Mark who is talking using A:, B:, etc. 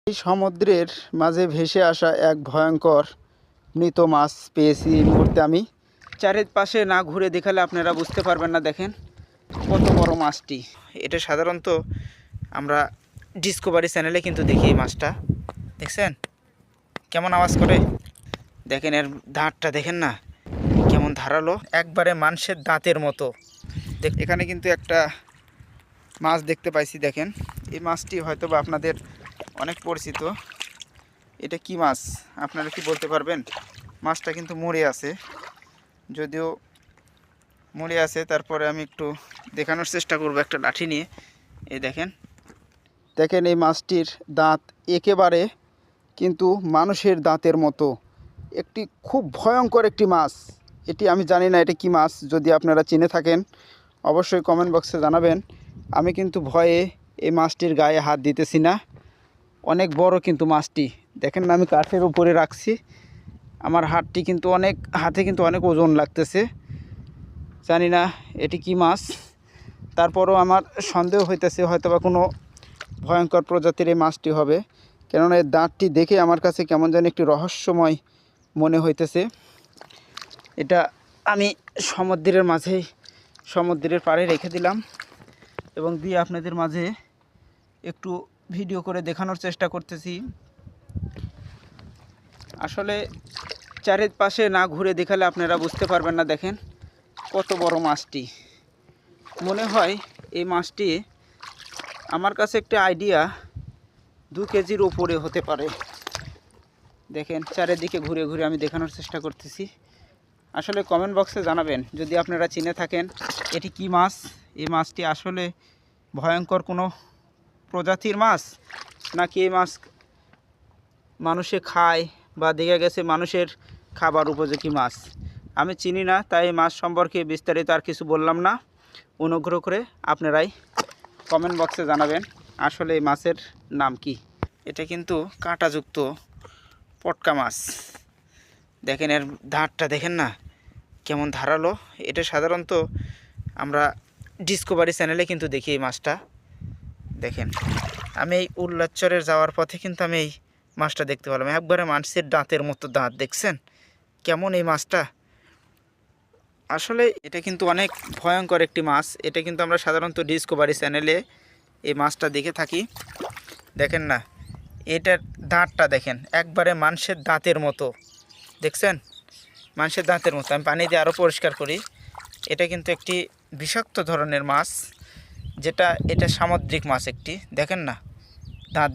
A: এই সমুদ্রের মাঝে ভেসে আসা এক ভয়ঙ্কর মৃত মাছ পেয়েছি এই মুহূর্তে আমি। চারিপাশে না ঘুরে দেখালে আপনারা বুঝতে পারবেন না। দেখেন কত বড় মাছটি। এটা সাধারণত আমরা ডিসকভারি চ্যানেলে কিন্তু দেখি এই মাছটা। দেখছেন কেমন আওয়াজ করে? দেখেন এর দাঁতটা দেখেন না কেমন ধারালো, একবারে মানুষের দাঁতের মতো। এখানে কিন্তু একটা মাছ দেখতে পাইছি। দেখেন এই মাছটি হয়তো বা আপনাদের অনেক পরিচিত। এটা কি মাছ আপনারা কি বলতে পারবেন? মাছটা কিন্তু মরে আছে, যদিও মরে আছে, তারপরে আমি একটু দেখানোর চেষ্টা করব একটা লাঠি নিয়ে। এই দেখেন দেখেন এই মাছটির দাঁত একেবারে কিন্তু মানুষের দাঁতের মতো। একটি খুব ভয়ঙ্কর একটি মাছ এটি। আমি জানি না এটা কি মাছ, যদি আপনারা চিনে থাকেন অবশ্যই কমেন্ট বক্সে জানাবেন। আমি কিন্তু ভয়ে এই মাছটির গায়ে হাত দিতেছি না। অনেক বড় কিন্তু মাছটি। দেখেন না আমি কাঠের উপরে রাখছি, আমার হাতে কিন্তু অনেক ওজন লাগতেছে। জানি না এটি কি মাছ, তারপরও আমার সন্দেহ হইতেছে হয়তো বা কোনো ভয়ঙ্কর প্রজাতির এই মাছটি হবে। কেননা এর দাঁতটি দেখে আমার কাছে কেমন যেন একটি রহস্যময় মনে হইতেছে। এটা আমি সমুদ্রের পাড়ে রেখে দিলাম এবং দিয়ে আপনাদের মাঝে একটু ভিডিও করে দেখানোর চেষ্টা করতেছি। আসলে চারিপাশে না ঘুরে দেখালে আপনারা বুঝতে পারবেন না। দেখেন কত বড় মাছটি। মনে হয় এই মাছটি আমার কাছে একটা আইডিয়া 2 কেজির উপরে হতে পারে। দেখেন চারিদিকে ঘুরে ঘুরে আমি দেখানোর চেষ্টা করতেছি। আসলে কমেন্ট বক্সে জানাবেন যদি আপনারা চিনে থাকেন এটি কি মাছ। এই মাছটি আসলে ভয়ঙ্কর কোনো প্রজাতির মাছ, নাকি এই মাছ মানুষে খায় বা দেখা গেছে মানুষের খাবার উপযোগী মাছ। আমি চিনি না, তাই এই মাছ সম্পর্কে বিস্তারিত আর কিছু বললাম না। অনুগ্রহ করে আপনারাই কমেন্ট বক্সে জানাবেন আসলে এই মাছের নাম কি। এটা কিন্তু কাঁটাযুক্ত পটকা মাছ। দেখেন এর দাঁতটা দেখেন না কেমন ধারালো। এটা সাধারণত আমরা ডিসকভারি চ্যানেলে কিন্তু দেখি এই মাছটা। দেখেন আমি এই উল্লাচরের যাওয়ার পথে কিন্তু আমি এই মাছটা দেখতে পেলাম। একবারে মানুষের দাঁতের মতো দাঁত। দেখছেন কেমন এই মাছটা? আসলে এটা কিন্তু অনেক ভয়ঙ্কর একটি মাছ। এটা কিন্তু আমরা সাধারণত ডিসকভারি চ্যানেলে এই মাছটা দেখে থাকি। দেখেন না এটার দাঁতটা দেখেন একবারে মানুষের দাঁতের মতো। দেখছেন মানুষের দাঁতের মতো। আমি পানি দিয়ে আরও পরিষ্কার করি। এটা কিন্তু একটি বিষাক্ত ধরনের মাছ, এটা সামুদ্রিক মাছ একটি। দেখেন না দাঁত।